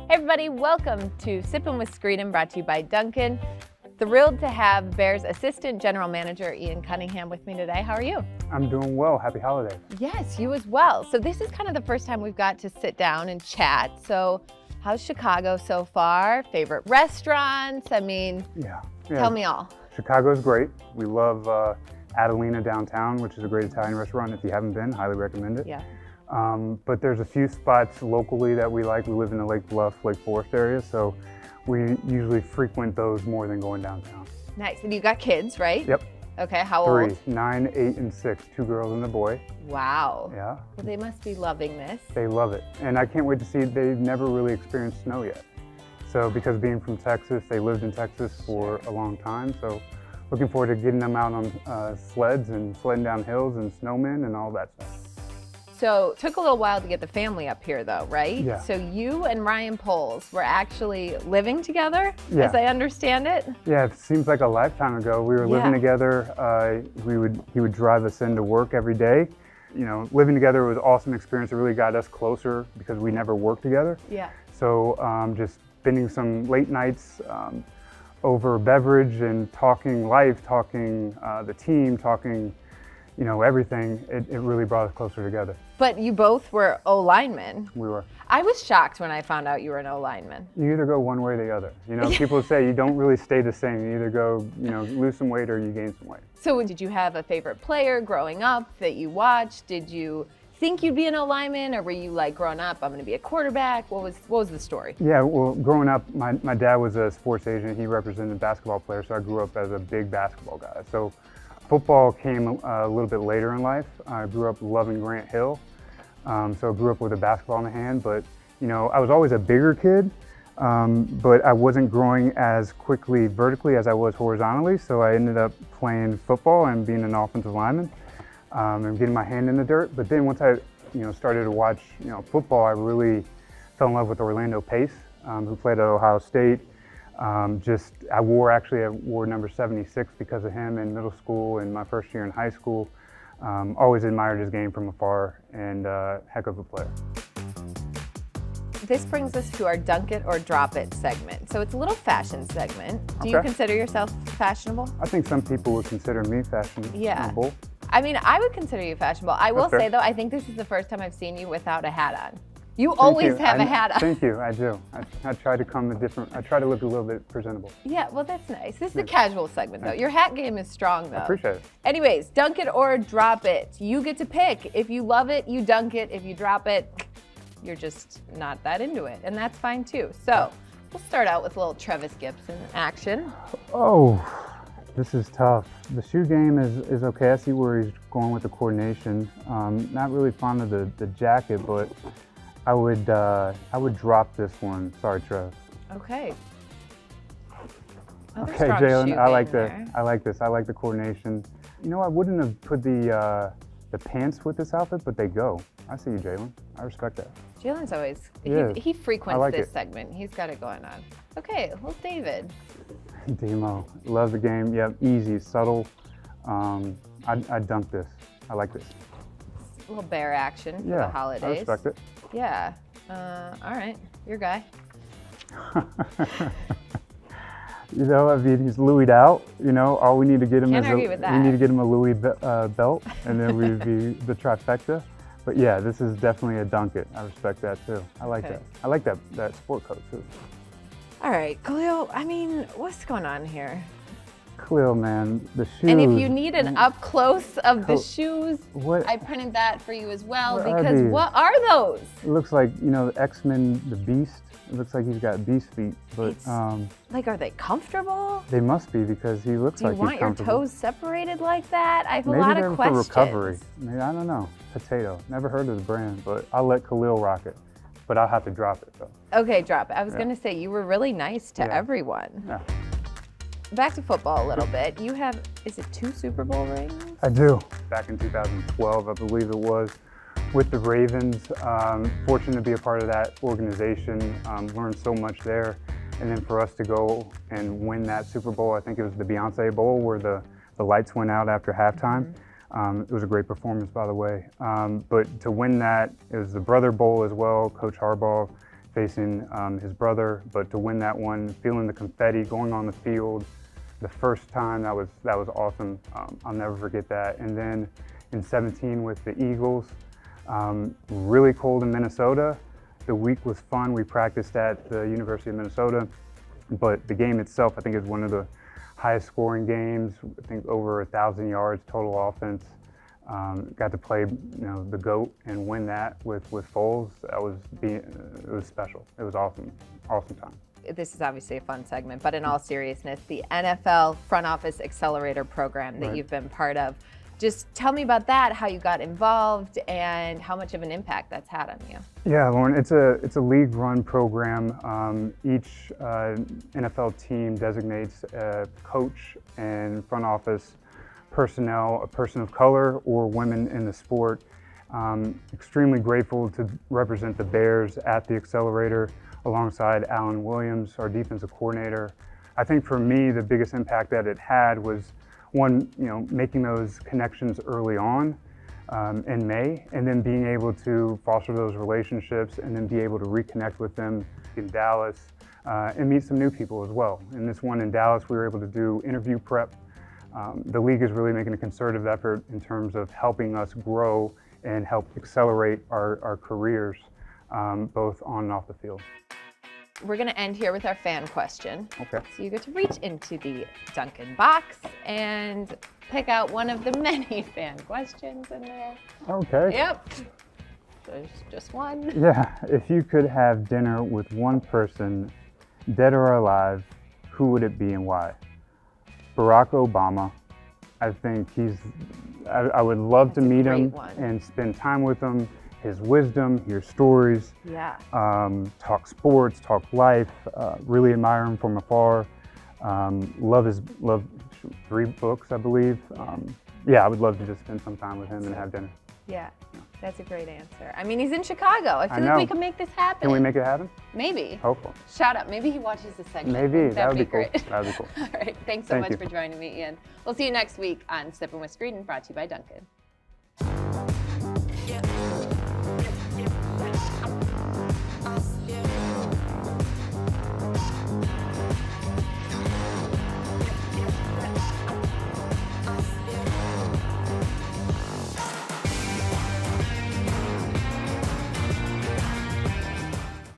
Hey everybody, welcome to Sippin with Screeden, brought to you by Dunkin. Thrilled to have Bears Assistant General Manager Ian Cunningham with me today. How are you? I'm doing well. Happy holidays. Yes, you as well. So this is kind of the first time we've got to sit down and chat. So how's Chicago so far? Favorite restaurants? I mean, tell me all. Chicago's great. We love Adelina downtown, which is a great Italian restaurant. If you haven't been, highly recommend it. Yeah. But there's a few spots locally that we like. We live in the Lake Bluff, Lake Forest area, so we usually frequent those more than going downtown. Nice. And you got kids, right? Yep. Okay, how old? 3, 9, 8, and 6, 2 girls and a boy. Wow. Yeah. Well, they must be loving this. They love it. And I can't wait to see, they've never really experienced snow yet. So because being from Texas, they lived in Texas for a long time. So looking forward to getting them out on sleds and sledding down hills and snowmen and all that stuff. So it took a little while to get the family up here though, right? Yeah. So you and Ryan Poles were actually living together, yeah. as I understand it? Yeah, it seems like a lifetime ago. We were living together. He would drive us into work every day. You know, living together was an awesome experience. It really got us closer because we never worked together. Yeah. So just spending some late nights over beverage and talking life, talking the team, talking, you know, everything, it really brought us closer together. But you both were O-linemen. We were. I was shocked when I found out you were an O-lineman. You either go one way or the other. You know, people say you don't really stay the same. You either go, you know, lose some weight or you gain some weight. So did you have a favorite player growing up that you watched? Did you think you'd be an O-lineman, or were you like, growing up, I'm gonna be a quarterback? What was the story? Yeah, well, growing up, my dad was a sports agent. He represented basketball players, so I grew up as a big basketball guy. So football came a little bit later in life. I grew up loving Grant Hill, so I grew up with a basketball in the hand. But you know, I was always a bigger kid, but I wasn't growing as quickly vertically as I was horizontally. So I ended up playing football and being an offensive lineman and getting my hand in the dirt. But then once I, started to watch, football, I really fell in love with Orlando Pace, who played at Ohio State. I wore number 76 because of him in middle school and my first year in high school. Always admired his game from afar, and heck of a player. This brings us to our Dunk It or Drop It segment. So it's a little fashion segment. Do you consider yourself fashionable? I think some people would consider me fashionable. Yeah. I mean, I would consider you fashionable. I will say though, I think this is the first time I've seen you without a hat on. You always have a hat on. Thank you, I do. I try to I try to look a little bit presentable. Yeah, well that's nice. This is a casual segment though. Your hat game is strong though. I appreciate it. Anyways, dunk it or drop it. You get to pick. If you love it, you dunk it. If you drop it, you're just not that into it, and that's fine too. So we'll start out with a little Travis Gibson action. Oh, this is tough. The shoe game is okay. I see where he's going with the coordination. Not really fond of the jacket, but I would drop this one. Sorry, Trev. Okay. Okay, Jalen, I like this. I like this. I like the coordination. You know, I wouldn't have put the pants with this outfit, but they go. I see you, Jalen. I respect that. Jalen's always, he frequents this segment. He's got it going on. Okay, well, David. Demo, love the game. Yep, easy, subtle. I dunk this. I like this. A little bear action for the holidays. I respect it. Yeah. All right, your guy. You know, I mean, he's Louis'd out. You know, all we need to get him we need to get him a Louis belt, and then we'd be the trifecta. But yeah, this is definitely a dunk it. I respect that too. I like that. I like that sport coat too. All right, Khalil, I mean, what's going on here? Khalil, man, the shoes. And if you need an up close of the shoes, I printed that for you as well, because what are those? It looks like, the X-Men, the Beast. It looks like he's got beast feet, but like, are they comfortable? They must be, because he looks like he's comfortable. Do you want your toes separated like that? I have a lot of questions. Maybe for recovery. Maybe, I don't know. Potato. Never heard of the brand, but I'll let Khalil rock it. But I'll have to drop it though. Okay, drop it. I was gonna say, you were really nice to everyone. Yeah. Back to football a little bit. You have, is it 2 Super Bowl rings? I do. Back in 2012, I believe it was, with the Ravens. Fortunate to be a part of that organization. Learned so much there. And then for us to go and win that Super Bowl, I think it was the Beyonce Bowl, where the lights went out after halftime. It was a great performance, by the way. But to win that, it was the Brother Bowl as well. Coach Harbaugh facing his brother, but to win that one, feeling the confetti, going on the field, the first time, that was awesome. I'll never forget that. And then in 17 with the Eagles, really cold in Minnesota. The week was fun. We practiced at the University of Minnesota, but the game itself, I think, is one of the highest scoring games. I think over 1,000 yards total offense. Got to play, the GOAT and win that with Foles. It was special. It was awesome time. This is obviously a fun segment, but in all seriousness, the NFL Front Office Accelerator Program that you've been part of, just tell me about that, how you got involved, and how much of an impact that's had on you. Yeah, Lauren, it's a league-run program. Each NFL team designates a coach and front office personnel, a person of color or women in the sport. Extremely grateful to represent the Bears at the Accelerator alongside Alan Williams, our defensive coordinator. I think for me, the biggest impact that it had was one, making those connections early on in May, and then being able to foster those relationships and then be able to reconnect with them in Dallas and meet some new people as well. In this one in Dallas, we were able to do interview prep. The league is really making a concerted effort in terms of helping us grow and help accelerate our careers, both on and off the field. We're going to end here with our fan question. Okay. So you get to reach into the Dunkin box and pick out one of the many fan questions in there. Okay. Yep. There's just one. Yeah. If you could have dinner with one person, dead or alive, who would it be and why? Barack Obama. I think I would love to meet him and spend time with him. His wisdom, hear stories, talk sports, talk life. Really admire him from afar. Love 3 books, I believe. Yeah, I would love to just spend some time with him and have dinner. Yeah, that's a great answer. I mean, he's in Chicago. I feel like we can make this happen. Can we make it happen? Maybe. Hopefully. Shout out. Maybe he watches this segment. Maybe. That would be great. Cool. That would be cool. All right. Thanks so much for joining me, Ian. We'll see you next week on Sippin with Screeden, brought to you by Dunkin.